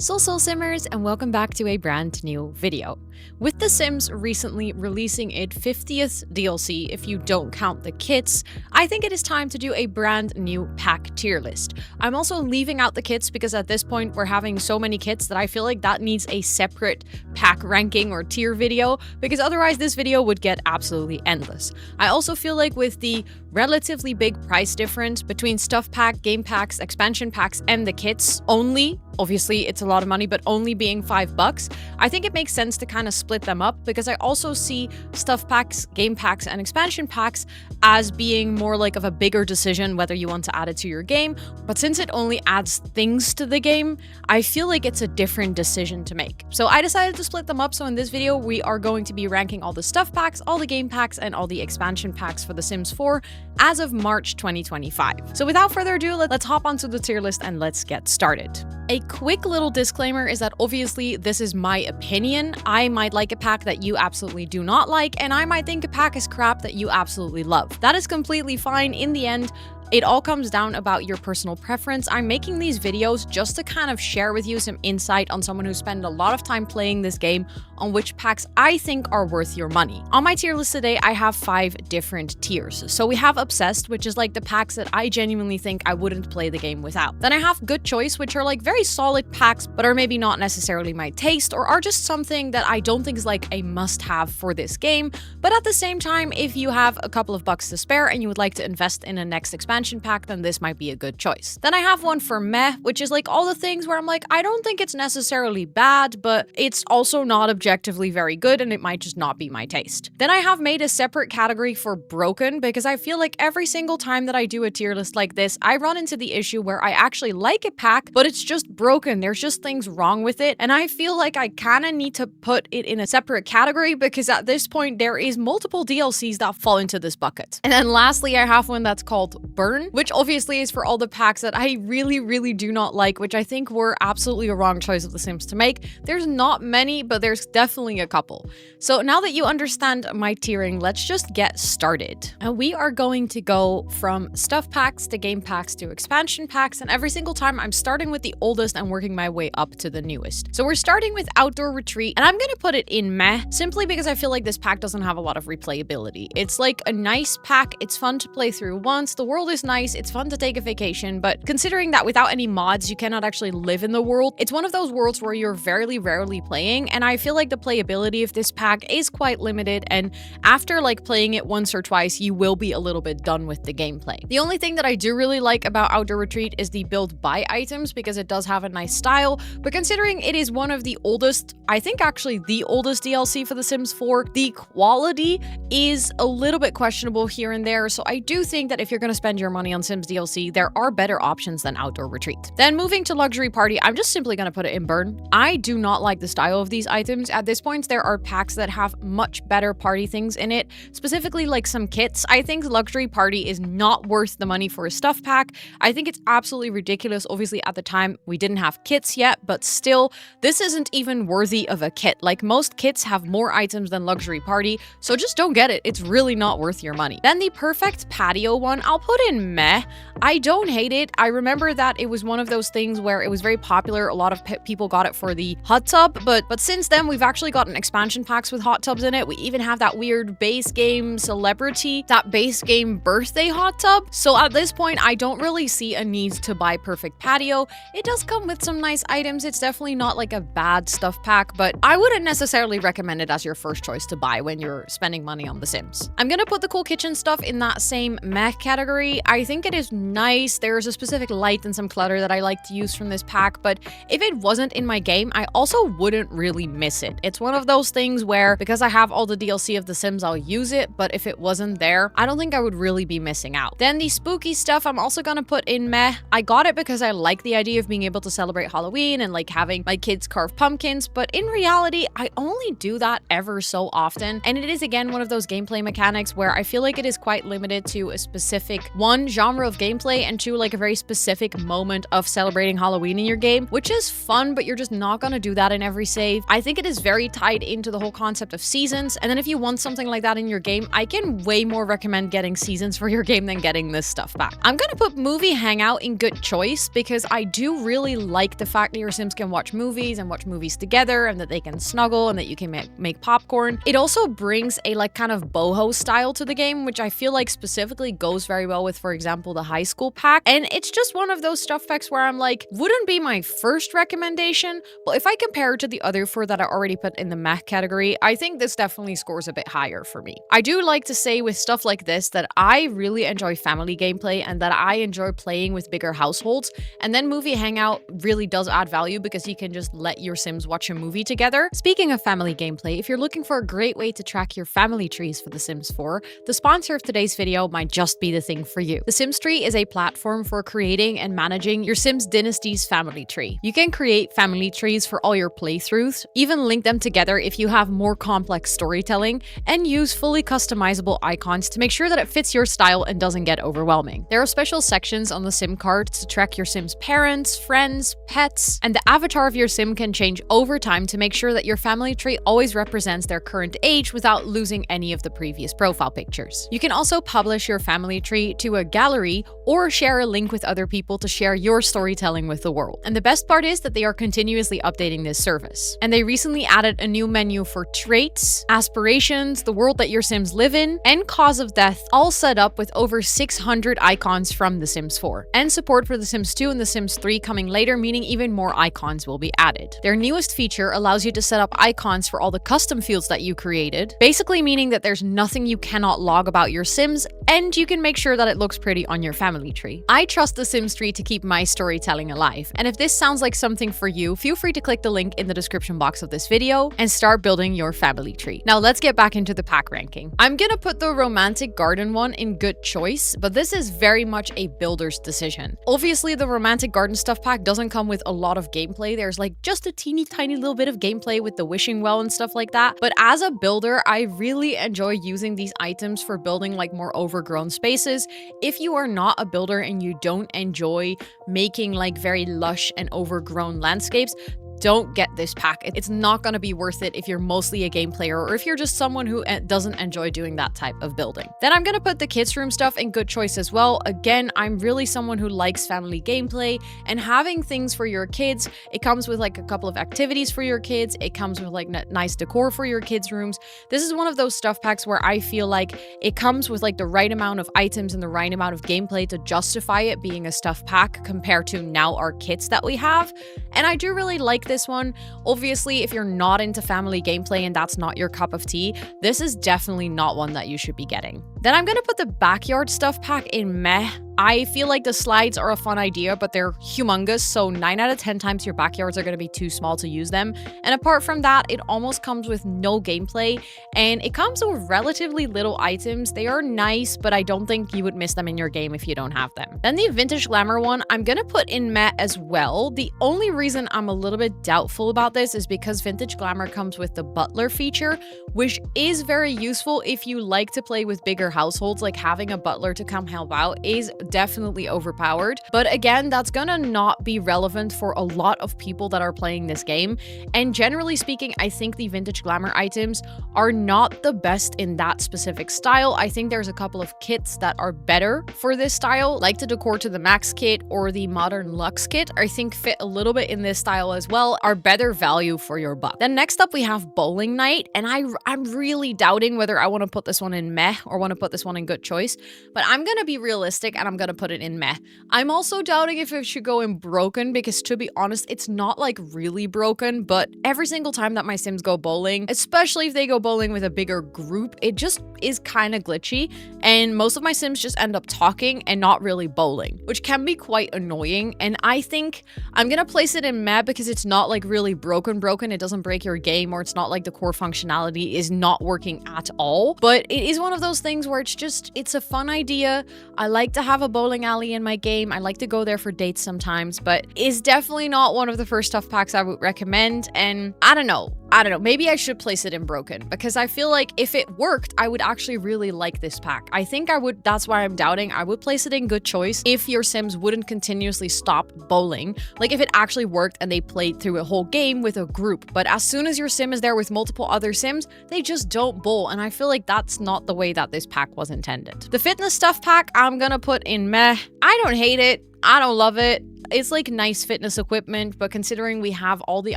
Soul Simmers, and welcome back to a brand new video. With The Sims recently releasing its 50th DLC, if you don't count the kits, I think it is time to do a brand new pack tier list. I'm also leaving out the kits because at this point we're having so many kits that I feel like that needs a separate pack ranking or tier video, because otherwise this video would get absolutely endless. I also feel like with the relatively big price difference between stuff pack, game packs, expansion packs, and the kits only, obviously it's a lot of money, but only being $5, I think it makes sense to kind of split them up, because I also see stuff packs, game packs, and expansion packs as being more like of a bigger decision whether you want to add it to your game. But since it only adds things to the game, I feel like it's a different decision to make. So I decided to split them up. So in this video, we are going to be ranking all the stuff packs, all the game packs, and all the expansion packs for The Sims 4 as of March 2025. So without further ado, let's hop onto the tier list and let's get started. A quick little disclaimer is that obviously this is my opinion. I might like a pack that you absolutely do not like, and I might think a pack is crap that you absolutely love. That is completely fine. In the end, it all comes down about your personal preference. I'm making these videos just to kind of share with you some insight on someone who spent a lot of time playing this game, on which packs I think are worth your money. On my tier list today, I have 5 different tiers. So we have Obsessed, which is like the packs that I genuinely think I wouldn't play the game without. Then I have Good Choice, which are like very solid packs, but are maybe not necessarily my taste, or are just something that I don't think is like a must-have for this game. But at the same time, if you have a couple of bucks to spare and you would like to invest in a next expansion pack, then this might be a good choice. Then I have one for Meh, which is like all the things where I'm like, I don't think it's necessarily bad, but it's also not objectively very good, and it might just not be my taste. Then I have made a separate category for Broken, because I feel like every single time that I do a tier list like this, I run into the issue where I actually like a pack, but it's just broken. There's just things wrong with it, and I feel like I kind of need to put it in a separate category, because at this point there is multiple DLCs that fall into this bucket. And then lastly, I have one that's called Burn, which obviously is for all the packs that I really do not like, which I think were absolutely a wrong choice of The Sims to make. There's not many, but there's definitely a couple. So now that you understand my tiering, let's just get started. And we are going to go from stuff packs to game packs to expansion packs, and every single time I'm starting with the oldest and working my way up to the newest. So we're starting with Outdoor Retreat, and I'm gonna put it in Meh, simply because I feel like this pack doesn't have a lot of replayability. It's like a nice pack, it's fun to play through once, the world is nice, it's fun to take a vacation, but considering that without any mods you cannot actually live in the world, it's one of those worlds where you're very rarely playing, and I feel like the playability of this pack is quite limited, and after like playing it once or twice, you will be a little bit done with the gameplay. The only thing that I do really like about Outdoor Retreat is the build buy items, because it does have a nice style, but considering it is one of the oldest, I think actually the oldest DLC for The Sims 4, the quality is a little bit questionable here and there, so I do think that if you're going to spend your money on Sims DLC, there are better options than Outdoor Retreat. Then moving to Luxury Party, I'm just simply going to put it in Burn. I do not like the style of these items. At this point, there are packs that have much better party things in it, specifically like some kits. I think Luxury Party is not worth the money for a stuff pack. I think it's absolutely ridiculous. Obviously, at the time, we didn't have kits yet, but still, this isn't even worthy of a kit. Like, most kits have more items than Luxury Party, so just don't get it. It's really not worth your money. Then the Perfect Patio one, I'll put in Meh. I don't hate it. I remember that it was one of those things where it was very popular. A lot of people got it for the hot tub, but since then we've actually gotten expansion packs with hot tubs in it. We even have that weird base game celebrity, that base game birthday hot tub. So at this point, I don't really see a need to buy Perfect Patio. It does come with some nice items. It's definitely not like a bad stuff pack, but I wouldn't necessarily recommend it as your first choice to buy when you're spending money on The Sims. I'm gonna put the cool kitchen stuff in that same Meh category. I think it is nice. There's a specific light and some clutter that I like to use from this pack, but if it wasn't in my game, I also wouldn't really miss it. It's one of those things where, because I have all the DLC of The Sims, I'll use it, but if it wasn't there, I don't think I would really be missing out. Then the spooky stuff, I'm also gonna put in Meh. I got it because I like the idea of being able to celebrate Halloween and like having my kids carve pumpkins, but in reality, I only do that ever so often, and it is again one of those gameplay mechanics where I feel like it is quite limited to a specific one one, genre of gameplay, and two, like a very specific moment of celebrating Halloween in your game, which is fun, but you're just not gonna do that in every save. I think it is very tied into the whole concept of seasons, and then if you want something like that in your game, I can way more recommend getting seasons for your game than getting this stuff back. I'm gonna put movie hangout in good choice because I do really like the fact that your Sims can watch movies and watch movies together, and that they can snuggle, and that you can make popcorn. It also brings a like kind of boho style to the game, which I feel like specifically goes very well with, for example, the high school pack. And it's just one of those stuff packs where I'm like, wouldn't be my first recommendation, but if I compare it to the other four that I already put in the meh category, I think this definitely scores a bit higher for me. I do like to say with stuff like this that I really enjoy family gameplay and that I enjoy playing with bigger households, and then movie hangout really does add value because you can just let your Sims watch a movie together. Speaking of family gameplay, if you're looking for a great way to track your family trees for The Sims 4, the sponsor of today's video might just be the thing for you. The Sims Tree is a platform for creating and managing your Sims Dynasty's family tree. You can create family trees for all your playthroughs, even link them together if you have more complex storytelling, and use fully customizable icons to make sure that it fits your style and doesn't get overwhelming. There are special sections on the Sim card to track your Sim's parents, friends, pets, and the avatar of your Sim can change over time to make sure that your family tree always represents their current age without losing any of the previous profile pictures. You can also publish your family tree to a gallery or share a link with other people to share your storytelling with the world. And the best part is that they are continuously updating this service. And they recently added a new menu for traits, aspirations, the world that your Sims live in, and cause of death, all set up with over 600 icons from The Sims 4. And support for The Sims 2 and The Sims 3 coming later, meaning even more icons will be added. Their newest feature allows you to set up icons for all the custom fields that you created, basically meaning that there's nothing you cannot log about your Sims, and you can make sure that it looks pretty on your family tree. I trust The Sims tree to keep my storytelling alive, and if this sounds like something for you, feel free to click the link in the description box of this video and start building your family tree. Now let's get back into the pack ranking. I'm gonna put the romantic garden one in good choice, but this is very much a builder's decision. Obviously, the romantic garden stuff pack doesn't come with a lot of gameplay. There's like just a teeny tiny little bit of gameplay with the wishing well and stuff like that. But as a builder, I really enjoy using these items for building like more overgrown spaces. If you are not a builder and you don't enjoy making like very lush and overgrown landscapes, don't get this pack. It's not going to be worth it if you're mostly a game player or if you're just someone who doesn't enjoy doing that type of building. Then I'm going to put the kids room stuff in good choice as well. Again, I'm really someone who likes family gameplay and having things for your kids. It comes with like a couple of activities for your kids. It comes with like nice decor for your kids' rooms. This is one of those stuff packs where I feel like it comes with like the right amount of items and the right amount of gameplay to justify it being a stuff pack compared to now our kits that we have. And I do really like this one. Obviously, if you're not into family gameplay and that's not your cup of tea, this is definitely not one that you should be getting. Then I'm gonna put the backyard stuff pack in meh. I feel like the slides are a fun idea, but they're humongous, so 9 out of 10 times your backyards are going to be too small to use them. And apart from that, it almost comes with no gameplay, and it comes with relatively little items. They are nice, but I don't think you would miss them in your game if you don't have them. Then the vintage glamour one, I'm going to put in meh as well. The only reason I'm a little bit doubtful about this is because vintage glamour comes with the butler feature, which is very useful if you like to play with bigger households. Like having a butler to come help out is definitely overpowered. But again, that's gonna not be relevant for a lot of people that are playing this game. And generally speaking, I think the vintage glamour items are not the best in that specific style. I think there's a couple of kits that are better for this style, like the Decor to the Max kit or the Modern Luxe kit. I think fit a little bit in this style as well, are better value for your buck. Then next up we have Bowling Night, and I'm really doubting whether I want to put this one in meh or want to put this one in good choice, but I'm gonna be realistic and I'm gonna put it in meh. I'm also doubting if it should go in broken because, to be honest, it's not like really broken, but every single time that my Sims go bowling, especially if they go bowling with a bigger group, it just is kind of glitchy, and most of my Sims just end up talking and not really bowling, which can be quite annoying. And I think I'm gonna place it in meh because it's not like really broken. It doesn't break your game, or it's not like the core functionality is not working at all, but it is one of those things where it's a fun idea. I like to have a bowling alley in my game. I like to go there for dates sometimes, but it's definitely not one of the first stuff packs I would recommend. And I don't know, I don't know, maybe I should place it in broken because I feel like if it worked, I would actually really like this pack. I think I would, that's why I'm doubting. I would place it in good choice if your Sims wouldn't continuously stop bowling. Like if it actually worked and they played through a whole game with a group. But as soon as your Sim is there with multiple other Sims, they just don't bowl. And I feel like that's not the way that this pack was intended. The fitness stuff pack, I'm gonna put in meh. I don't hate it. I don't love it. It's like nice fitness equipment, but considering we have all the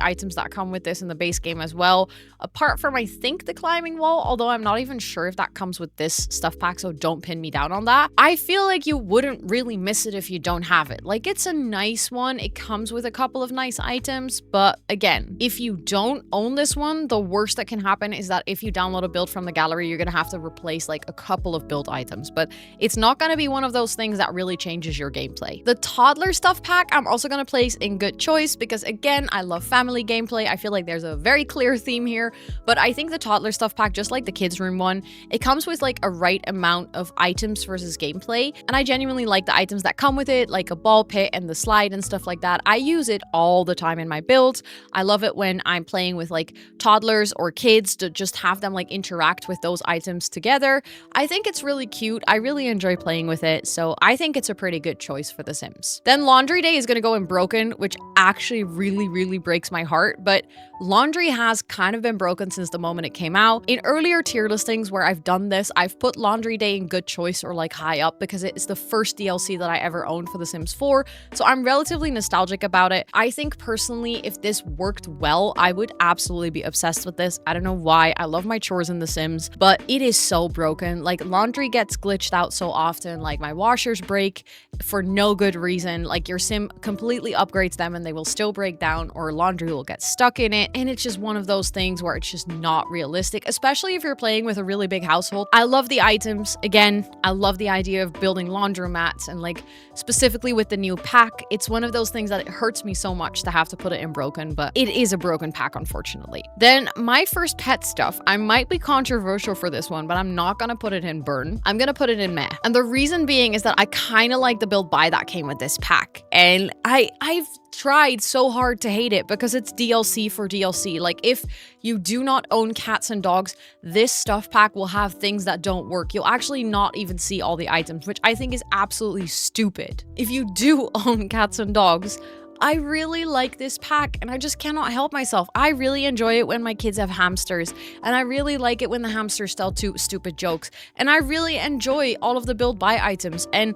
items that come with this in the base game as well, apart from I think the climbing wall, although I'm not even sure if that comes with this stuff pack, so don't pin me down on that. I feel like you wouldn't really miss it if you don't have it. Like it's a nice one. It comes with a couple of nice items, but again, if you don't own this one, the worst that can happen is that if you download a build from the gallery, you're gonna have to replace like a couple of build items, but it's not gonna be one of those things that really changes your gameplay. The toddler stuff pack, I'm also gonna place in good choice because again, I love family gameplay. I feel like there's a very clear theme here, but I think the toddler stuff pack, just like the kids room one, it comes with like a right amount of items versus gameplay. And I genuinely like the items that come with it, like a ball pit and the slide and stuff like that. I use it all the time in my builds. I love it when I'm playing with like toddlers or kids to just have them like interact with those items together. I think it's really cute. I really enjoy playing with it. So I think it's a pretty good choice for The Sims. Then laundry day is gonna go in broken, which actually really breaks my heart, but laundry has kind of been broken since the moment it came out. In earlier tier listings where I've done this, I've put laundry day in good choice or like high up because it's the first DLC that I ever owned for The Sims 4, so I'm relatively nostalgic about it. I think personally, if this worked well, I would absolutely be obsessed with this. I don't know why. I love my chores in The Sims, but it is so broken. Like laundry gets glitched out so often, like my washers break for no good reason. Like your Sim completely upgrades them and they will still break down, or laundry will get stuck in it, and it's just one of those things where it's just not realistic, especially if you're playing with a really big household. I love the items. Again, I love the idea of building laundromats, and like specifically with the new pack, it's one of those things that it hurts me so much to have to put it in broken, but it is a broken pack, unfortunately. Then my first pet stuff, I might be controversial for this one, but I'm not gonna put it in burn. I'm gonna put it in meh. And the reason being is that I kind of like the build buy that came with this pack, and I've tried so hard to hate it because it's DLC for DLC. Like if you do not own cats and dogs, this stuff pack will have things that don't work. You'll actually not even see all the items, which I think is absolutely stupid. If you do own cats and dogs, I really like this pack and I just cannot help myself. I really enjoy it when my kids have hamsters, and I really like it when the hamsters tell stupid jokes, and I really enjoy all of the build buy items. And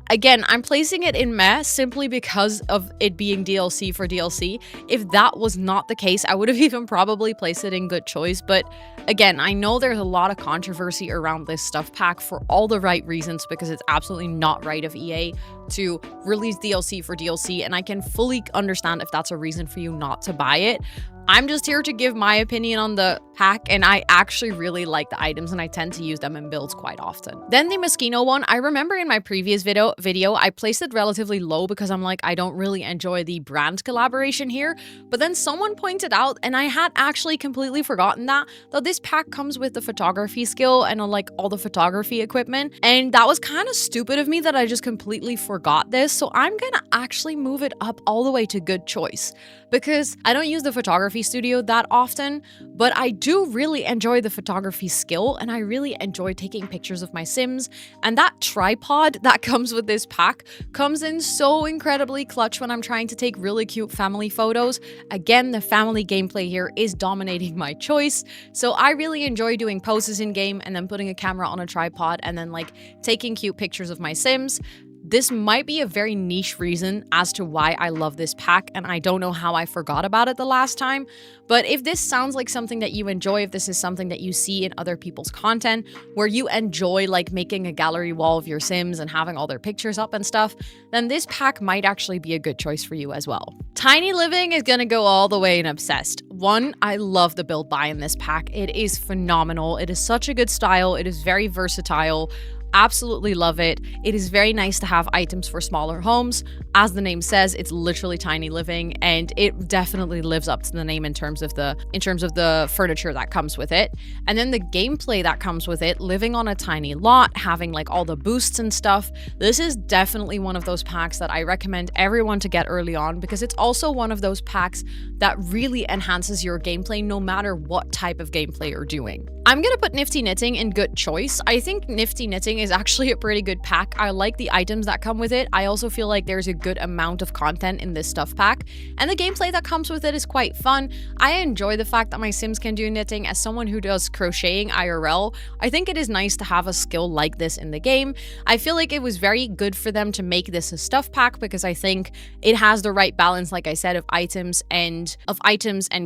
again, I'm placing it in meh simply because of it being DLC for DLC. If that was not the case, I would have even probably placed it in good choice. But again, I know there's a lot of controversy around this stuff pack for all the right reasons, because it's absolutely not right of EA to release DLC for DLC, and I can fully understand if that's a reason for you not to buy it. I'm just here to give my opinion on the pack, and I actually really like the items and I tend to use them in builds quite often. Then the Moschino one, I remember in my previous video I placed it relatively low because I'm like, I don't really enjoy the brand collaboration here, but then someone pointed out, and I had actually completely forgotten that this pack comes with the photography skill and like all the photography equipment, and that was kind of stupid of me that I just completely forgot this. So I'm gonna actually move it up all the way to good choice because I don't use the photography studio that often, but I do really enjoy the photography skill, and I really enjoy taking pictures of my Sims, and that tripod that comes with this pack comes in so incredibly clutch when I'm trying to take really cute family photos. Again, the family gameplay here is dominating my choice, so I really enjoy doing poses in game and then putting a camera on a tripod and then like taking cute pictures of my Sims. This might be a very niche reason as to why I love this pack, and I don't know how I forgot about it the last time, but if this sounds like something that you enjoy, if this is something that you see in other people's content, where you enjoy like making a gallery wall of your Sims and having all their pictures up and stuff, then this pack might actually be a good choice for you as well. Tiny living is gonna go all the way in obsessed. One, I love the build buy in this pack. It is phenomenal. It is such a good style. It is very versatile. Absolutely love it. It is very nice to have items for smaller homes. As the name says, it's literally tiny living, and it definitely lives up to the name in terms of the furniture that comes with it. And then the gameplay that comes with it, living on a tiny lot, having like all the boosts and stuff. This is definitely one of those packs that I recommend everyone to get early on, because it's also one of those packs that really enhances your gameplay no matter what type of gameplay you're doing. I'm gonna put Nifty Knitting in good choice. I think Nifty Knitting is actually a pretty good pack. I like the items that come with it. I also feel like there's a good amount of content in this stuff pack, and the gameplay that comes with it is quite fun. I enjoy the fact that my Sims can do knitting. As someone who does crocheting IRL, I think it is nice to have a skill like this in the game. I feel like it was very good for them to make this a stuff pack, because I think it has the right balance, like I said, of items and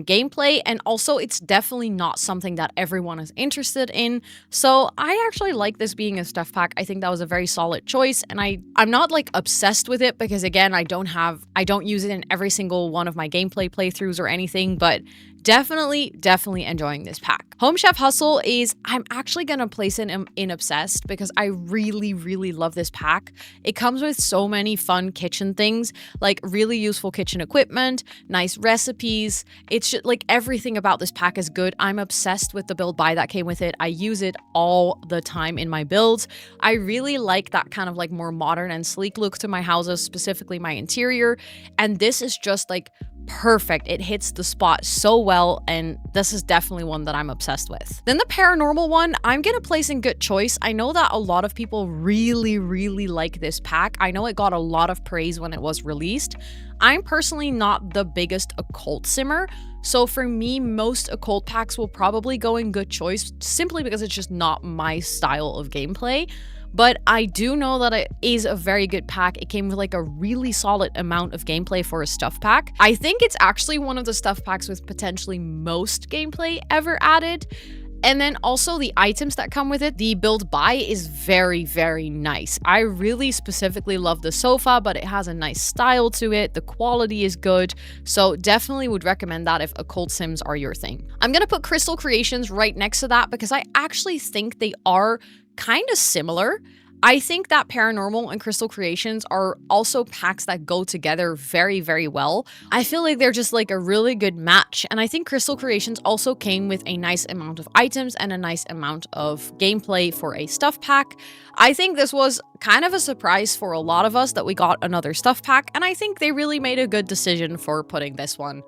gameplay, and also it's definitely not something that everyone is interested in. So I actually like this being a stuff pack. I think that was a very solid choice, and I'm not like obsessed with it, because again, I don't use it in every single one of my gameplay playthroughs or anything, but definitely enjoying this pack. Home Chef Hustle is, I'm actually gonna place it in obsessed, because I really love this pack. It comes with so many fun kitchen things, like really useful kitchen equipment, nice recipes. It's just like everything about this pack is good. I'm obsessed with the build buy that came with it. I use it all the time in my builds. I really like that kind of like more modern and sleek look to my houses, specifically my interior, and this is just like perfect. It hits the spot so well, and this is definitely one that I'm obsessed with. Then the paranormal one, I'm gonna place in good choice. I know that a lot of people really like this pack. I know it got a lot of praise when it was released. I'm personally not the biggest occult simmer, so for me, most occult packs will probably go in good choice, simply because it's just not my style of gameplay. But I do know that it is a very good pack. It came with like a really solid amount of gameplay for a stuff pack. I think it's actually one of the stuff packs with potentially most gameplay ever added. And then also the items that come with it, the build buy is very nice. I really specifically love the sofa, but it has a nice style to it. The quality is good. So definitely would recommend that if occult sims are your thing. I'm gonna put Crystal Creations right next to that, because I actually think they are kind of similar. I think that Paranormal and Crystal Creations are also packs that go together very well. I feel like they're just like a really good match, and I think Crystal Creations also came with a nice amount of items and a nice amount of gameplay for a stuff pack. I think this was kind of a surprise for a lot of us that we got another stuff pack, and I think they really made a good decision for putting this one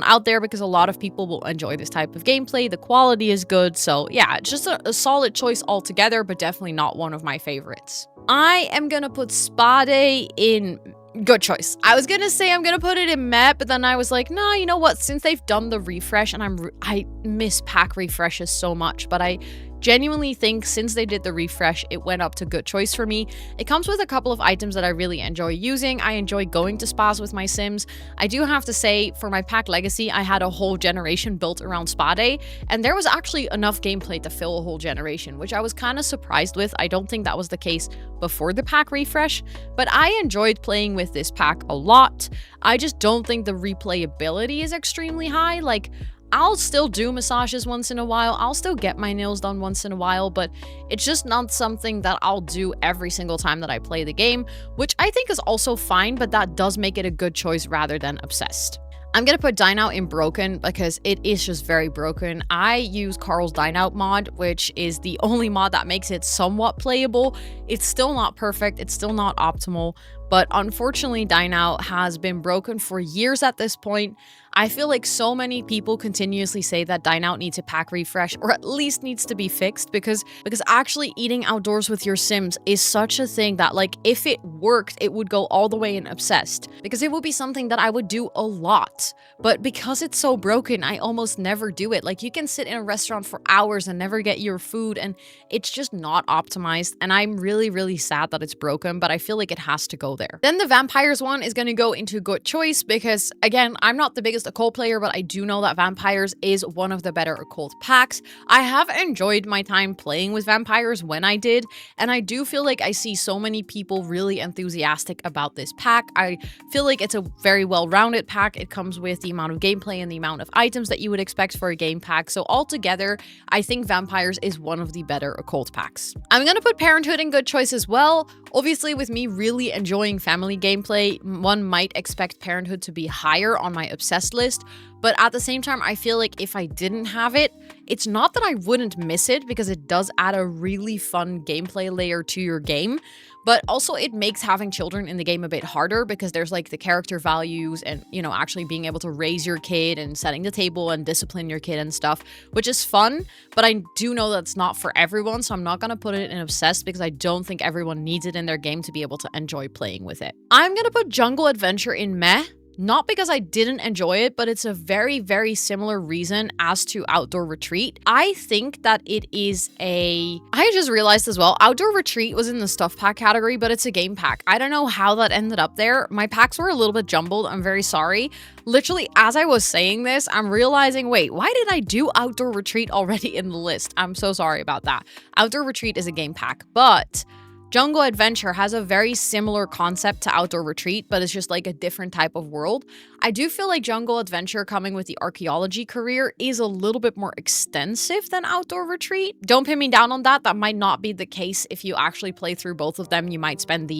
out there, because a lot of people will enjoy this type of gameplay. The quality is good, so yeah, it's just a solid choice altogether, but definitely not one of my favorites. I am gonna put Spa Day in good choice. I was gonna say I'm gonna put it in meh, but then I was like, nah, you know what? Since they've done the refresh, and I miss pack refreshes so much, but I genuinely think since they did the refresh, it went up to good choice for me. It comes with a couple of items that I really enjoy using. I enjoy going to spas with my Sims. I do have to say, for my pack legacy, I had a whole generation built around Spa Day, and there was actually enough gameplay to fill a whole generation, which I was kind of surprised with. I don't think that was the case before the pack refresh, but I enjoyed playing with this pack a lot. I just don't think the replayability is extremely high. Like, I'll still do massages once in a while, I'll still get my nails done once in a while, but it's just not something that I'll do every single time that I play the game, which I think is also fine, but that does make it a good choice rather than obsessed. I'm gonna put Dine Out in broken, because it is just very broken. I use Carl's Dine Out mod, which is the only mod that makes it somewhat playable. It's still not perfect, it's still not optimal, but unfortunately Dine Out has been broken for years at this point. I feel like so many people continuously say that Dine Out needs a pack refresh, or at least needs to be fixed, because actually eating outdoors with your Sims is such a thing that, like, if it worked, it would go all the way in obsessed, because it would be something that I would do a lot. But because it's so broken, I almost never do it. Like, you can sit in a restaurant for hours and never get your food, and it's just not optimized. And I'm really sad that it's broken, but I feel like it has to go go there. Then the vampires one is going to go into good choice because, again, I'm not the biggest occult player, but I do know that vampires is one of the better occult packs. I have enjoyed my time playing with vampires when I did, and I do feel like I see so many people really enthusiastic about this pack. I feel like it's a very well-rounded pack. It comes with the amount of gameplay and the amount of items that you would expect for a game pack. So altogether, I think vampires is one of the better occult packs. I'm going to put Parenthood in good choice as well. Obviously, with me really enjoying family gameplay, one might expect Parenthood to be higher on my obsessed list, but at the same time, I feel like if I didn't have it, it's not that I wouldn't miss it because it does add a really fun gameplay layer to your game, but also it makes having children in the game a bit harder because there's like the character values and, you know, actually being able to raise your kid and setting the table and discipline your kid and stuff, which is fun, but I do know that's not for everyone, so I'm not going to put it in obsessed because I don't think everyone needs it in their game to be able to enjoy playing with it. I'm going to put Jungle Adventure in meh. Not because I didn't enjoy it, but it's a very, very similar reason as to Outdoor Retreat. I think that it is I just realized as well, Outdoor Retreat was in the stuff pack category, but it's a game pack. I don't know how that ended up there. My packs were a little bit jumbled. I'm very sorry. Literally, as I was saying this, I'm realizing, wait, why did I do Outdoor Retreat already in the list? I'm so sorry about that. Outdoor Retreat is a game pack, but Jungle Adventure has a very similar concept to Outdoor Retreat, but it's just like a different type of world. I do feel like Jungle Adventure coming with the archaeology career is a little bit more extensive than Outdoor Retreat. Don't pin me down on that. That might not be the case if you actually play through both of them. You might spend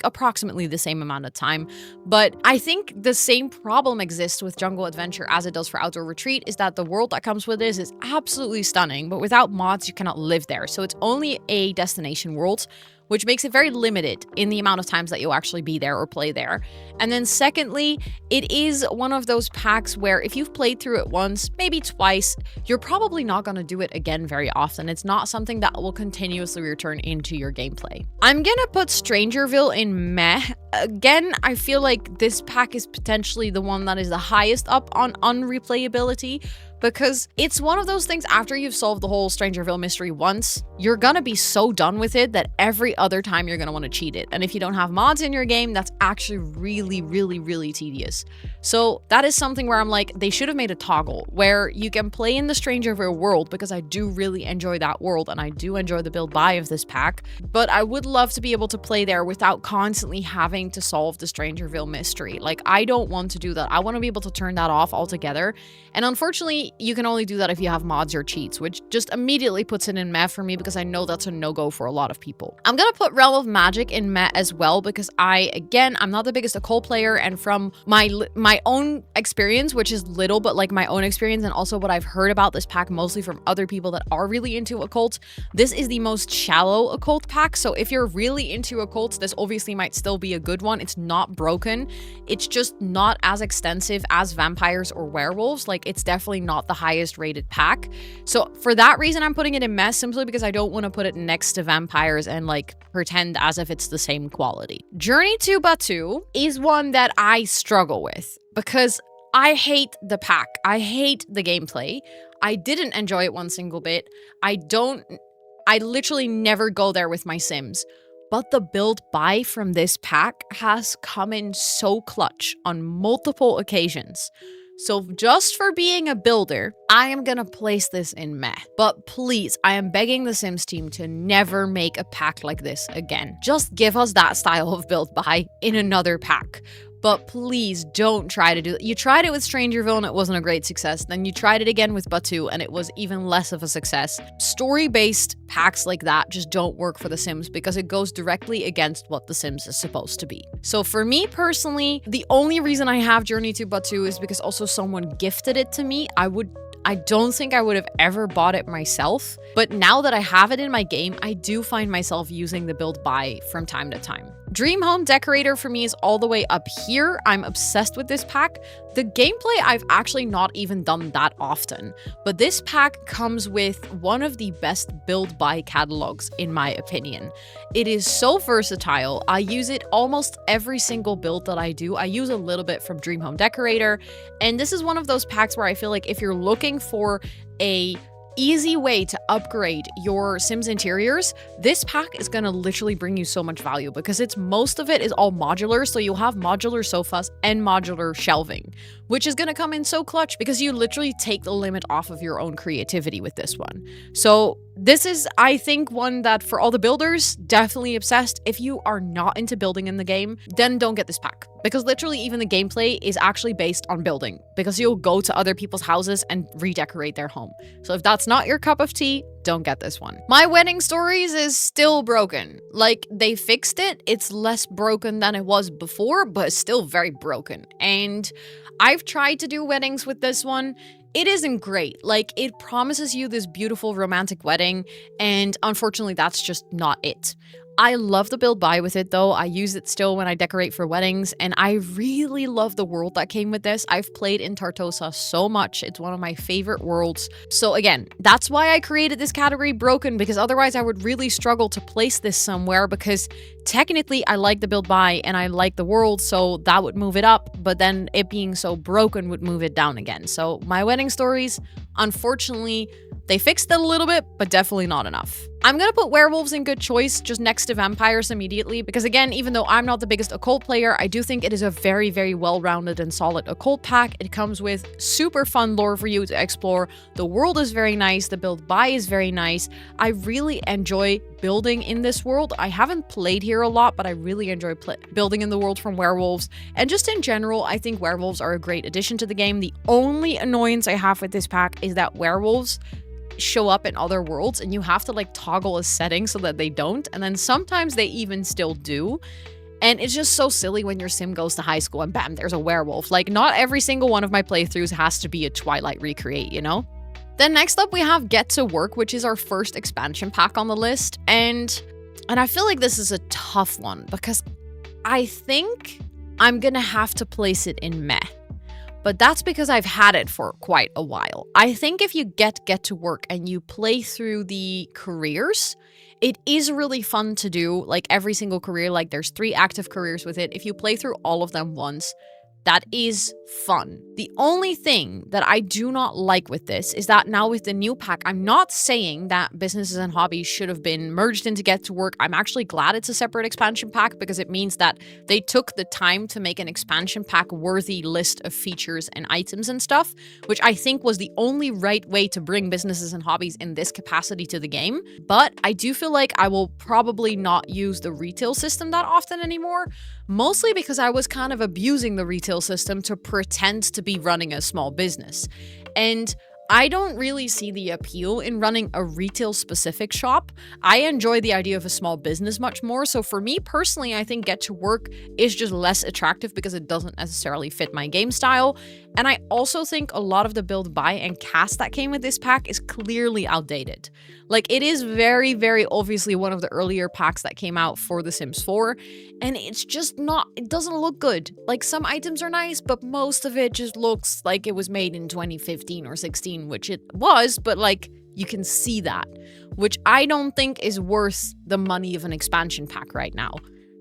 approximately the same amount of time. But I think the same problem exists with Jungle Adventure as it does for Outdoor Retreat is that the world that comes with this is absolutely stunning, but without mods, you cannot live there. So it's only a destination world, which makes it very limited in the amount of times that you'll actually be there or play there. And then secondly, it is one of those packs where if you've played through it once, maybe twice, you're probably not going to do it again very often. It's not something that will continuously return into your gameplay. I'm gonna put Strangerville in meh. Again, I feel like this pack is potentially the one that is the highest up on unreplayability, because it's one of those things after you've solved the whole Strangerville mystery once, you're gonna be so done with it that every other time you're gonna want to cheat it. And if you don't have mods in your game, that's actually really, really, really tedious. So that is something where I'm like, they should have made a toggle where you can play in the Strangerville world, because I do really enjoy that world and I do enjoy the build buy of this pack, but I would love to be able to play there without constantly having to solve the Strangerville mystery. Like, I don't want to do that. I want to be able to turn that off altogether. And unfortunately, you can only do that if you have mods or cheats, which just immediately puts it in meh for me because I know that's a no-go for a lot of people. I'm gonna put Realm of Magic in meh as well because I'm not the biggest occult player, and from my own experience, which is little, but like my own experience and also what I've heard about this pack mostly from other people that are really into occult, this is the most shallow occult pack. So if you're really into occults, this obviously might still be a good one. It's not broken. It's just not as extensive as vampires or werewolves. Like, it's definitely not the highest rated pack. So for that reason, I'm putting it in meh, simply because I don't want to put it next to vampires and like pretend as if it's the same quality. Journey to Batuu is one that I struggle with because I hate the pack. I hate the gameplay. I didn't enjoy it one single bit. I literally never go there with my Sims. But the build buy from this pack has come in so clutch on multiple occasions. So just for being a builder, I am gonna place this in meh. But please, I am begging the Sims team to never make a pack like this again. Just give us that style of build buy in another pack. But please don't try to do it. You tried it with Strangerville and it wasn't a great success. Then you tried it again with Batuu and it was even less of a success. Story-based packs like that just don't work for The Sims because it goes directly against what The Sims is supposed to be. So for me personally, the only reason I have Journey to Batuu is because also someone gifted it to me. I don't think I would have ever bought it myself, but now that I have it in my game, I do find myself using the build buy from time to time. Dream Home Decorator for me is all the way up here. I'm obsessed with this pack. The gameplay I've actually not even done that often, but this pack comes with one of the best build buy catalogs in my opinion. It is so versatile. I use it almost every single build that I do. I use a little bit from Dream Home Decorator, and this is one of those packs where I feel like if you're looking for a easy way to upgrade your Sims interiors, this pack is gonna literally bring you so much value because most of it is all modular, so you'll have modular sofas and modular shelving, which is gonna come in so clutch because you literally take the limit off of your own creativity with this one. So this is, I think, one that for all the builders, definitely obsessed. If you are not into building in the game, then don't get this pack. Because literally even the gameplay is actually based on building. Because you'll go to other people's houses and redecorate their home. So if that's not your cup of tea, don't get this one. My wedding stories is still broken. Like, they fixed it. It's less broken than it was before, but it's still very broken. And I've tried to do weddings with this one. It isn't great. Like, it promises you this beautiful romantic wedding, and unfortunately that's just not it. I love the build buy with it though. I use it still when I decorate for weddings, and I really love the world that came with this. I've played in Tartosa so much. It's one of my favorite worlds. So again, that's why I created this category broken, because otherwise I would really struggle to place this somewhere, because technically I like the build buy and I like the world, so that would move it up, but then it being so broken would move it down again. So my wedding stories, unfortunately, they fixed it a little bit, but definitely not enough. I'm gonna put werewolves in good choice just next to vampires immediately, because again, even though I'm not the biggest occult player, I do think it is a very, very well-rounded and solid occult pack. It comes with super fun lore for you to explore. The world is very nice. The build buy is very nice. I really enjoy building in this world. I haven't played here a lot, but I really enjoy building in the world from werewolves. And just in general, I think werewolves are a great addition to the game. The only annoyance I have with this pack is that werewolves show up in other worlds and you have to like toggle a setting so that they don't, and then sometimes they even still do, and it's just so silly when your sim goes to high school and bam, there's a werewolf. Like, not every single one of my playthroughs has to be a Twilight recreate, you know? Then next up we have Get to Work, which is our first expansion pack on the list, and I feel like this is a tough one because I think I'm gonna have to place it in meh. But that's because I've had it for quite a while. I think if you get to Work and you play through the careers, it is really fun to do. Like, every single career, like there's 3 active careers with it. If you play through all of them once, that is fun. The only thing that I do not like with this is that now with the new pack, I'm not saying that businesses and hobbies should have been merged into Get to Work. I'm actually glad it's a separate expansion pack because it means that they took the time to make an expansion pack worthy list of features and items and stuff, which I think was the only right way to bring businesses and hobbies in this capacity to the game. But I do feel like I will probably not use the retail system that often anymore, mostly because I was kind of abusing the retail system to pretend to be running a small business. And I don't really see the appeal in running a retail specific shop. I enjoy the idea of a small business much more. So for me personally, I think Get to Work is just less attractive because it doesn't necessarily fit my game style. And I also think a lot of the build buy and cast that came with this pack is clearly outdated. Like, it is very, very obviously one of the earlier packs that came out for The Sims 4, and it's just not, it doesn't look good. Like, some items are nice, but most of it just looks like it was made in 2015 or 16, which it was, but like, you can see that, which I don't think is worth the money of an expansion pack right now.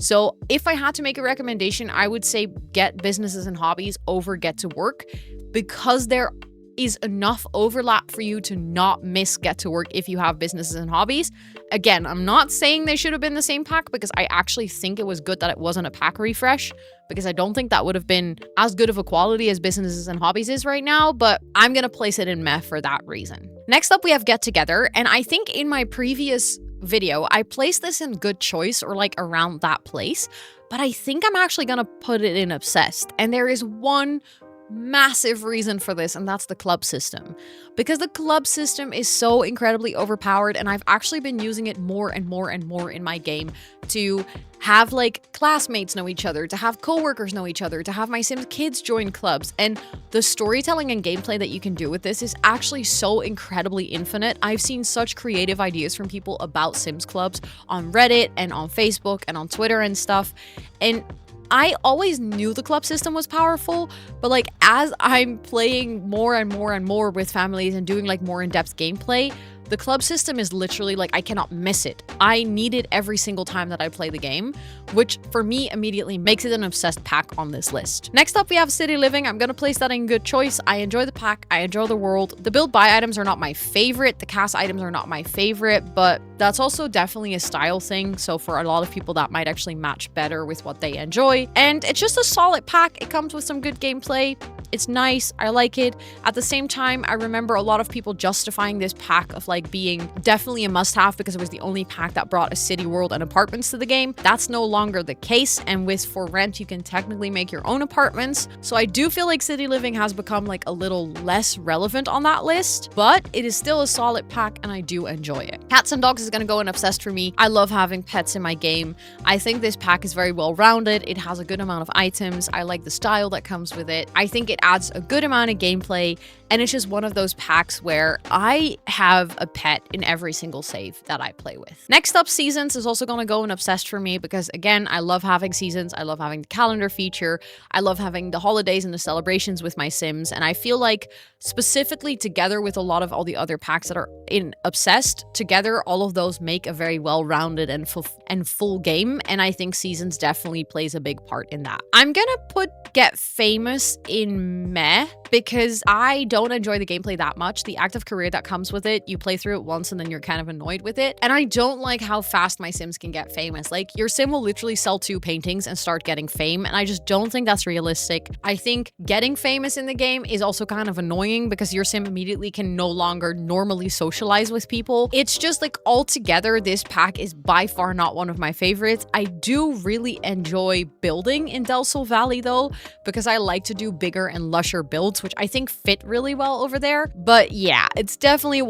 So if I had to make a recommendation, I would say get businesses and hobbies over Get to Work, because there is enough overlap for you to not miss Get to Work if you have businesses and hobbies. Again, I'm not saying they should have been the same pack, because I actually think it was good that it wasn't a pack refresh, because I don't think that would have been as good of a quality as businesses and hobbies is right now, but I'm gonna place it in meh for that reason. Next up, we have Get Together, and I think in my previous video, I placed this in good choice or like around that place, but I think I'm actually gonna put it in obsessed, and there is one massive reason for this, and that's the club system. Because the club system is so incredibly overpowered, and I've actually been using it more and more and more in my game to have like classmates know each other, to have coworkers know each other, to have my Sims kids join clubs, and the storytelling and gameplay that you can do with this is actually so incredibly infinite. I've seen such creative ideas from people about Sims clubs on Reddit and on Facebook and on Twitter and stuff, and I always knew the club system was powerful, but like as I'm playing more and more and more with families and doing like more in-depth gameplay, The club system is literally like, I cannot miss it. I need it every single time that I play the game, which for me immediately makes it an obsessed pack on this list. Next up, we have City Living. I'm gonna place that in good choice. I enjoy the pack, I enjoy the world. The build buy items are not my favorite, the cast items are not my favorite, but that's also definitely a style thing. So for a lot of people, that might actually match better with what they enjoy. And it's just a solid pack. It comes with some good gameplay. It's nice, I like it. At the same time, I remember a lot of people justifying this pack of like being definitely a must-have because it was the only pack that brought a city, world, and apartments to the game. That's no longer the case, and with For Rent, you can technically make your own apartments. So I do feel like City Living has become like a little less relevant on that list, but it is still a solid pack and I do enjoy it. Cats and dogs is gonna go in obsessed for me. I love having pets in my game. I think this pack is very well rounded. It has a good amount of items. I like the style that comes with it. I think it adds a good amount of gameplay, and it's just one of those packs where I have a pet in every single save that I play with. Next up, Seasons is also going to go in obsessed for me because, again, I love having seasons. I love having the calendar feature. I love having the holidays and the celebrations with my Sims, and I feel like specifically together with a lot of all the other packs that are in obsessed, together all of those make a very well-rounded and full game, and I think Seasons definitely plays a big part in that. I'm gonna put Get Famous in meh because I don't enjoy the gameplay that much. The active career that comes with it, you play through it once and then you're kind of annoyed with it, and I don't like how fast my Sims can get famous. Like, your Sim will literally sell 2 paintings and start getting fame, and I just don't think that's realistic. I think getting famous in the game is also kind of annoying because your Sim immediately can no longer normally socialize with people. It's just like, altogether, this pack is by far not one of my favorites. I do really enjoy building in Del Sol Valley though, because I like to do bigger and lusher builds, which I think fit really well over there. But yeah, it's definitely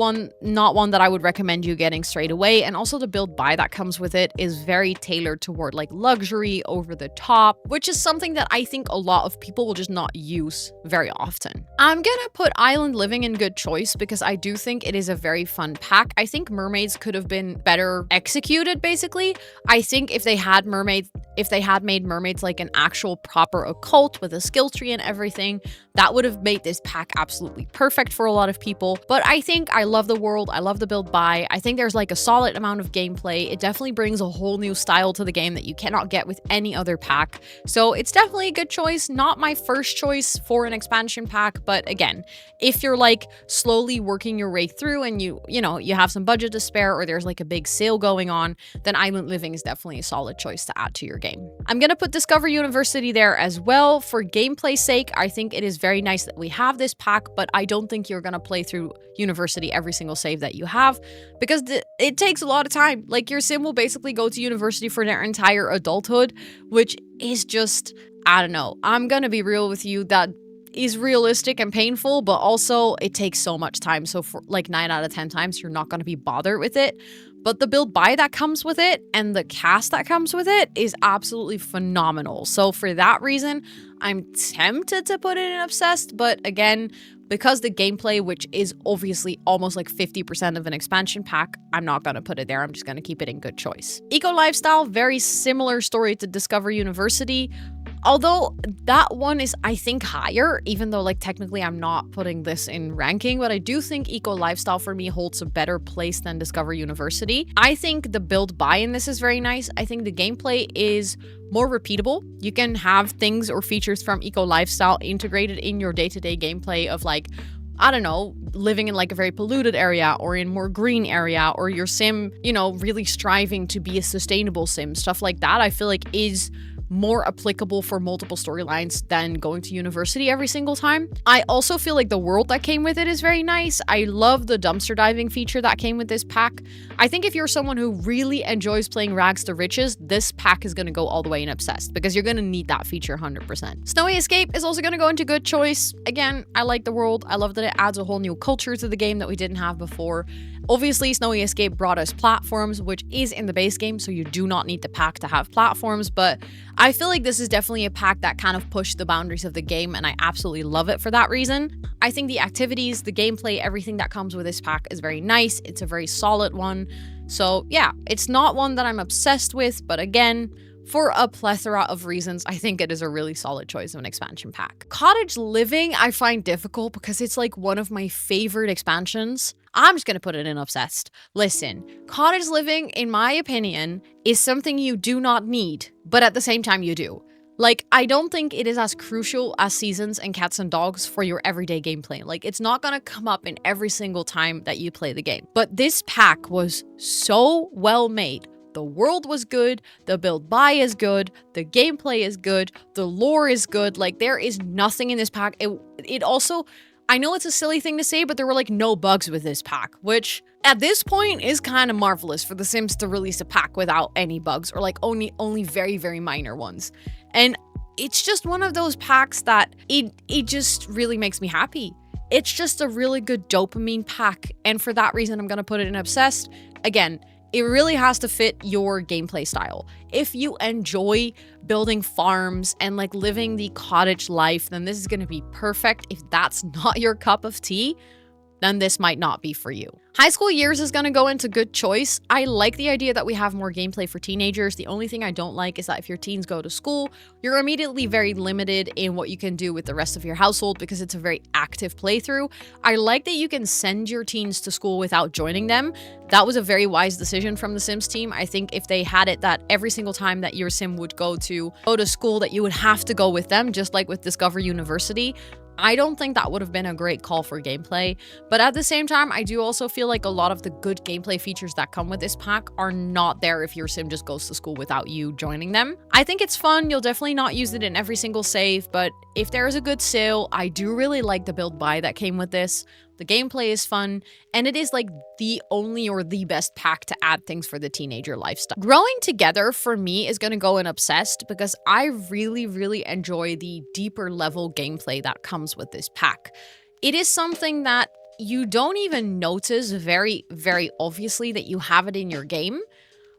not one that I would recommend you getting straight away. And also the build buy that comes with it is very tailored toward like luxury, over the top, which is something that I think a lot of people will just not use very often. I'm gonna put Island Living in good choice because I do think it is a very fun pack. I think mermaids could have been better executed, basically. I think if they had made mermaids like an actual proper occult with a skill tree and everything, that would have made this pack absolutely perfect for a lot of people. But I think I love the world, I love the build buy. I think there's like a solid amount of gameplay. It definitely brings a whole new style to the game that you cannot get with any other pack. So it's definitely a good choice. Not my first choice for an expansion pack, but again, if you're like slowly working your way through and you have some budget to spare, or there's like a big sale going on, then Island Living is definitely a solid choice to add to your game. I'm gonna put Discover University there as well. For gameplay's sake, I think it is very nice that we have this pack, but I don't think you're gonna play through University every single save that you have because it takes a lot of time. Like, your Sim will basically go to university for their entire adulthood, which is just, I don't know. I'm gonna be real with you, that is realistic and painful, but also it takes so much time. So for like 9 out of 10 times, you're not going to be bothered with it. But the build buy that comes with it and the cast that comes with it is absolutely phenomenal. So for that reason, I'm tempted to put it in obsessed, but again, because the gameplay, which is obviously almost like 50% of an expansion pack, I'm not going to put it there. I'm just going to keep it in good choice. Eco Lifestyle, very similar story to Discover University. Although that one is, I think, higher, even though like technically I'm not putting this in ranking, but I do think Eco Lifestyle for me holds a better place than Discover University. I think the build buy in this is very nice. I think the gameplay is more repeatable. You can have things or features from Eco Lifestyle integrated in your day-to-day gameplay of like, I don't know, living in like a very polluted area or in more green area, or your Sim, really striving to be a sustainable Sim. Stuff like that I feel like is more applicable for multiple storylines than going to university every single time. I also feel like the world that came with it is very nice. I love the dumpster diving feature that came with this pack. I think if you're someone who really enjoys playing Rags to Riches, this pack is going to go all the way in obsessed because you're going to need that feature 100%. Snowy Escape is also going to go into good choice. Again, I like the world. I love that it adds a whole new culture to the game that we didn't have before. Obviously, Snowy Escape brought us platforms, which is in the base game, so you do not need the pack to have platforms, but I feel like this is definitely a pack that kind of pushed the boundaries of the game, and I absolutely love it for that reason. I think the activities, the gameplay, everything that comes with this pack is very nice. It's a very solid one. So yeah, it's not one that I'm obsessed with, but again, for a plethora of reasons, I think it is a really solid choice of an expansion pack. Cottage Living, I find difficult because it's like one of my favorite expansions. I'm just gonna put it in obsessed. Listen, cottage living, in my opinion, is something you do not need, but at the same time you do. Like, I don't think it is as crucial as seasons and cats and dogs for your everyday gameplay. Like, it's not gonna come up in every single time that you play the game. But this pack was so well made. The world was good, the build buy is good, the gameplay is good, the lore is good. Like, there is nothing in this pack. It also, I know it's a silly thing to say, but there were like no bugs with this pack, which at this point is kind of marvelous for The Sims to release a pack without any bugs, or like only very, very minor ones. And it's just one of those packs that it just really makes me happy. It's just a really good dopamine pack, and for that reason, I'm gonna put it in obsessed. Again, it really has to fit your gameplay style. If you enjoy building farms and like living the cottage life, then this is gonna be perfect. If that's not your cup of tea, then this might not be for you. High school years is gonna go into good choice. I like the idea that we have more gameplay for teenagers. The only thing I don't like is that if your teens go to school, you're immediately very limited in what you can do with the rest of your household because it's a very active playthrough. I like that you can send your teens to school without joining them. That was a very wise decision from the Sims team. I think if they had it that every single time that your Sim would go to school, that you would have to go with them, just like with Discover University, I don't think that would have been a great call for gameplay, but at the same time, I do also feel like a lot of the good gameplay features that come with this pack are not there if your Sim just goes to school without you joining them. I think it's fun. You'll definitely not use it in every single save, but if there is a good sale, I do really like the build buy that came with this. The gameplay is fun, and it is like the only or the best pack to add things for the teenager lifestyle. Growing Together for me is going to go in obsessed because I really, really enjoy the deeper level gameplay that comes with this pack. It is something that you don't even notice very, very obviously that you have it in your game,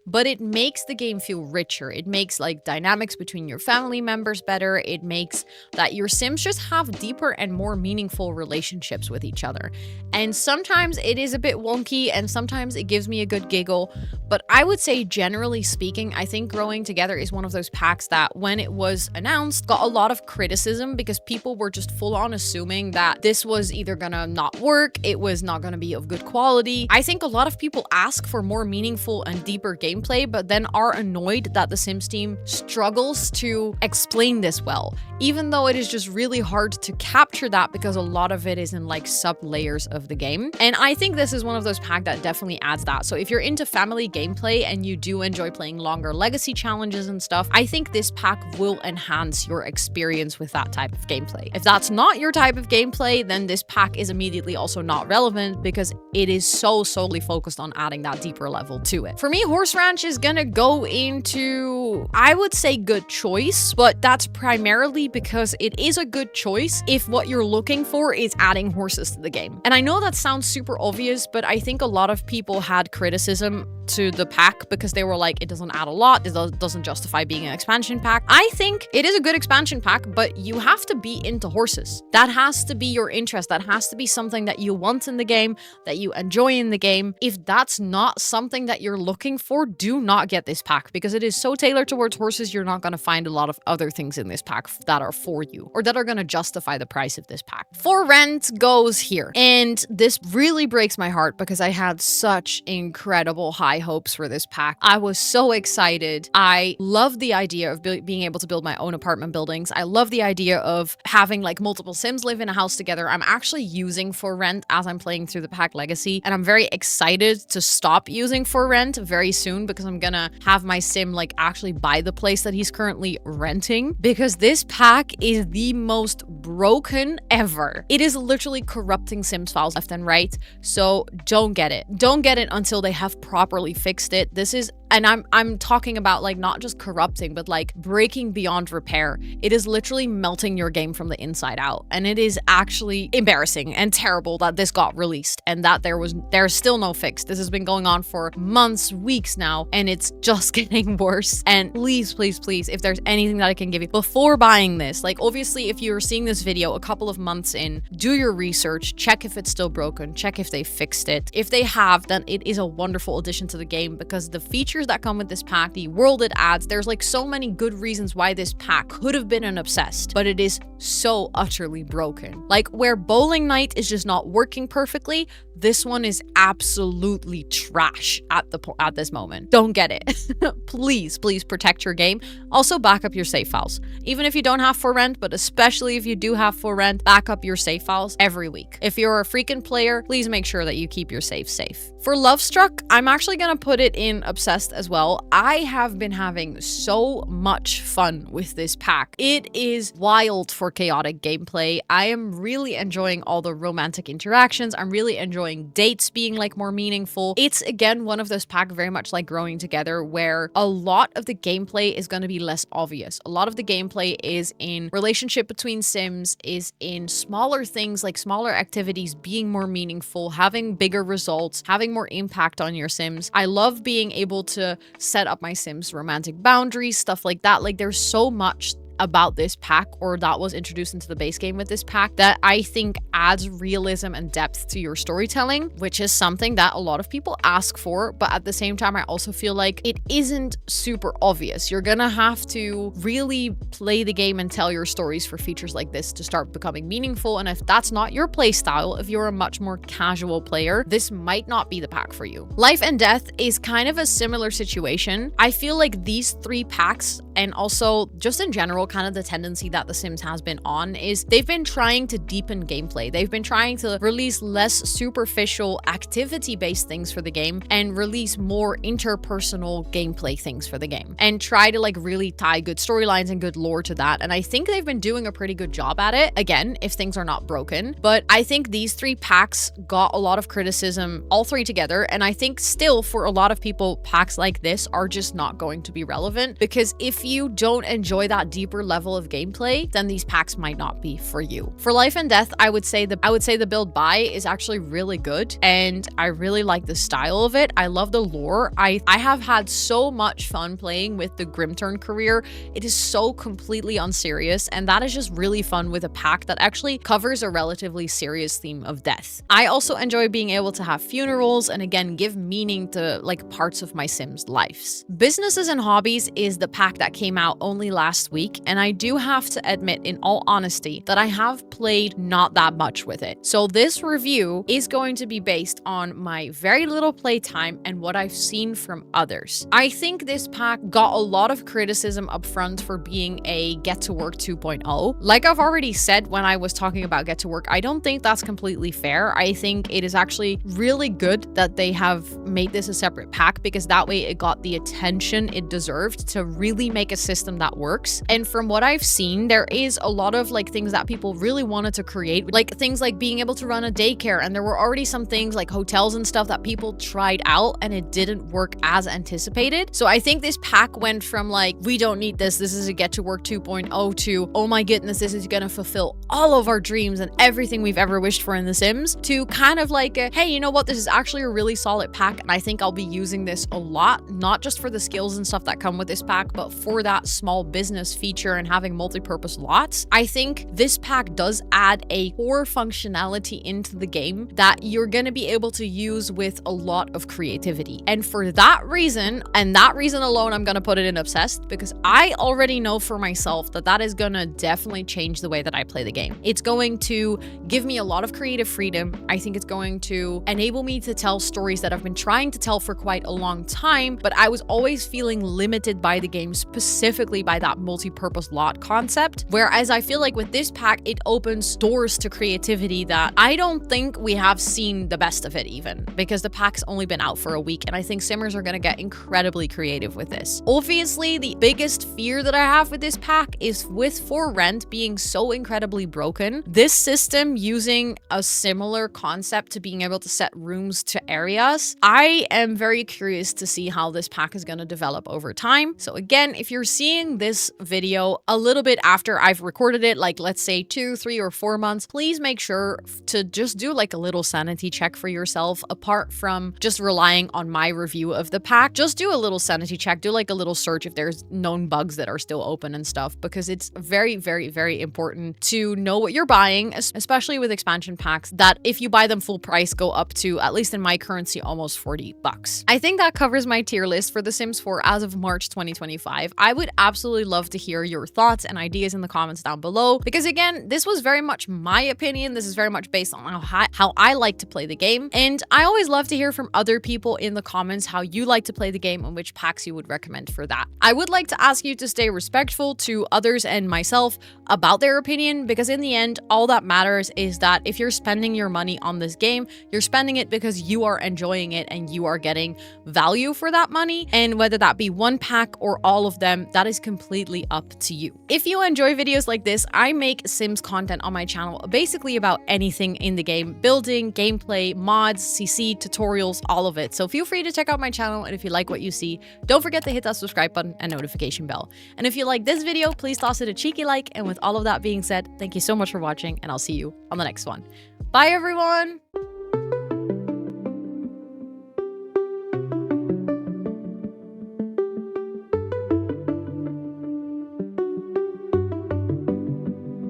but it makes the game feel richer. It makes like dynamics between your family members better. It makes that your Sims just have deeper and more meaningful relationships with each other. And sometimes it is a bit wonky and sometimes it gives me a good giggle, but I would say generally speaking, I think Growing Together is one of those packs that when it was announced got a lot of criticism because people were just full on assuming that this was either gonna not work, it was not gonna be of good quality. I think a lot of people ask for more meaningful and deeper gameplay, but then are annoyed that the Sims team struggles to explain this well, even though it is just really hard to capture that because a lot of it is in like sub layers of the game. And I think this is one of those packs that definitely adds that. So if you're into family gameplay and you do enjoy playing longer legacy challenges and stuff, I think this pack will enhance your experience with that type of gameplay. If that's not your type of gameplay, then this pack is immediately also not relevant because it is so solely focused on adding that deeper level to it. For me, Horse Ranch is gonna go into, I would say, good choice, but that's primarily because it is a good choice if what you're looking for is adding horses to the game. And I know that sounds super obvious, but I think a lot of people had criticism to the pack because they were like, it doesn't add a lot, it doesn't justify being an expansion pack. I think it is a good expansion pack, but you have to be into horses. That has to be your interest. That has to be something that you want in the game, that you enjoy in the game. If that's not something that you're looking for, do not get this pack because it is so tailored towards horses. You're not going to find a lot of other things in this pack that are for you or that are going to justify the price of this pack. For Rent goes here. And this really breaks my heart because I had such incredible high hopes for this pack. I was so excited. I love the idea of being able to build my own apartment buildings. I love the idea of having like multiple Sims live in a house together. I'm actually using For Rent as I'm playing through the pack Legacy, and I'm very excited to stop using For Rent very soon because I'm gonna have my Sim like actually buy the place that he's currently renting because this pack is the most broken ever. It is literally corrupting Sims files left and right, so don't get it. Don't get it until they have properly fixed it. This is, and I'm talking about like not just corrupting, but like breaking beyond repair. It is literally melting your game from the inside out, and it is actually embarrassing and terrible that this got released and that there's still no fix. This has been going on for months, weeks now, and it's just getting worse. And please, please, please, if there's anything that I can give you before buying this, like obviously if you're seeing this this video a couple of months in, do your research, check if it's still broken, check if they fixed it. If they have, then it is a wonderful addition to the game because the features that come with this pack, the world it adds, there's like so many good reasons why this pack could have been an obsessed, but it is so utterly broken. Like where Bowling Night is just not working perfectly, this one is absolutely trash at this moment. Don't get it. Please protect your game. Also back up your save files. Even if you don't have for rent, but especially if you do have for rent, back up your save files every week. If you're a freaking player, please make sure that you keep your saves safe. For Love Struck, I'm actually gonna put it in obsessed as well. I have been having so much fun with this pack. It is wild for chaotic gameplay. I am really enjoying all the romantic interactions. I'm really enjoying dates being like more meaningful. It's again one of those packs very much like Growing Together where a lot of the gameplay is going to be less obvious. A lot of the gameplay is in relationship between Sims, is in smaller things like smaller activities being more meaningful, having bigger results, having more impact on your Sims. I love being able to set up my Sims romantic boundaries, stuff like that. Like there's so much about this pack, or that was introduced into the base game with this pack, that I think adds realism and depth to your storytelling, which is something that a lot of people ask for, but at the same time I also feel like it isn't super obvious. You're gonna have to really play the game and tell your stories for features like this to start becoming meaningful, and if that's not your play style, if you're a much more casual player, this might not be the pack for you. Life and Death is kind of a similar situation. I feel like these three packs, and also just in general kind of the tendency that The Sims has been on, is they've been trying to deepen gameplay. They've been trying to release less superficial activity-based things for the game and release more interpersonal gameplay things for the game and try to like really tie good storylines and good lore to that. And I think they've been doing a pretty good job at it, again, if things are not broken. But I think these three packs got a lot of criticism, all three together, and I think still for a lot of people, packs like this are just not going to be relevant, because if you don't enjoy that deeper level of gameplay, then these packs might not be for you. For Life and Death, I would say the build buy is actually really good, and I really like the style of it. I love the lore. I have had so much fun playing with the Grimturn career. It is so completely unserious, and that is just really fun with a pack that actually covers a relatively serious theme of death. I also enjoy being able to have funerals and again give meaning to like parts of my Sims' lives. Businesses and Hobbies is the pack that came out only last week, and I do have to admit in all honesty that I have played not that much with it. So this review is going to be based on my very little playtime and what I've seen from others. I think this pack got a lot of criticism up front for being a Get to Work 2.0. Like I've already said when I was talking about Get to Work, I don't think that's completely fair. I think it is actually really good that they have made this a separate pack, because that way it got the attention it deserved to really make a system that works. And from what I've seen, there is a lot of like things that people really wanted to create, like things like being able to run a daycare, and there were already some things like hotels and stuff that people tried out and it didn't work as anticipated. So I think this pack went from like, we don't need this is a Get to Work 2.0 to, oh my goodness, this is gonna fulfill all of our dreams and everything we've ever wished for in The Sims, to kind of like a, hey, you know what, this is actually a really solid pack, and I think I'll be using this a lot, not just for the skills and stuff that come with this pack, but for that small business feature and having multi-purpose lots. I think this pack does add a core functionality into the game that you're going to be able to use with a lot of creativity. And for that reason, and that reason alone, I'm going to put it in obsessed, because I already know for myself that that is going to definitely change the way that I play the game. It's going to give me a lot of creative freedom. I think it's going to enable me to tell stories that I've been trying to tell for quite a long time, but I was always feeling limited by the game, specifically by that multi-purpose lot concept. Whereas I feel like with this pack, it opens doors to creativity that I don't think we have seen the best of it even, because the pack's only been out for a week, and I think Simmers are going to get incredibly creative with this. Obviously, the biggest fear that I have with this pack is with For Rent being so incredibly broken, this system using a similar concept to being able to set rooms to areas. I am very curious to see how this pack is going to develop over time. So again, if if you're seeing this video a little bit after I've recorded it, like let's say 2, 3, or 4 months, please make sure to just do like a little sanity check for yourself. Apart from just relying on my review of the pack, just do a little sanity check, do like a little search if there's known bugs that are still open and stuff, because it's very, very, very important to know what you're buying, especially with expansion packs that if you buy them full price go up to, at least in my currency, almost $40. I think that covers my tier list for The Sims 4 as of March 2025. I would absolutely love to hear your thoughts and ideas in the comments down below, because again, this was very much my opinion. This is very much based on how I like to play the game, and I always love to hear from other people in the comments how you like to play the game and which packs you would recommend for that. I would like to ask you to stay respectful to others and myself about their opinion, because in the end, all that matters is that if you're spending your money on this game, you're spending it because you are enjoying it and you are getting value for that money, and whether that be one pack or all of them, that is completely up to you. If you enjoy videos like this, I make Sims content on my channel basically about anything in the game: building, gameplay, mods, CC, tutorials, all of it. So feel free to check out my channel, and if you like what you see, don't forget to hit that subscribe button and notification bell. And if you like this video, please toss it a cheeky like, and with all of that being said, thank you so much for watching, and I'll see you on the next one. Bye everyone!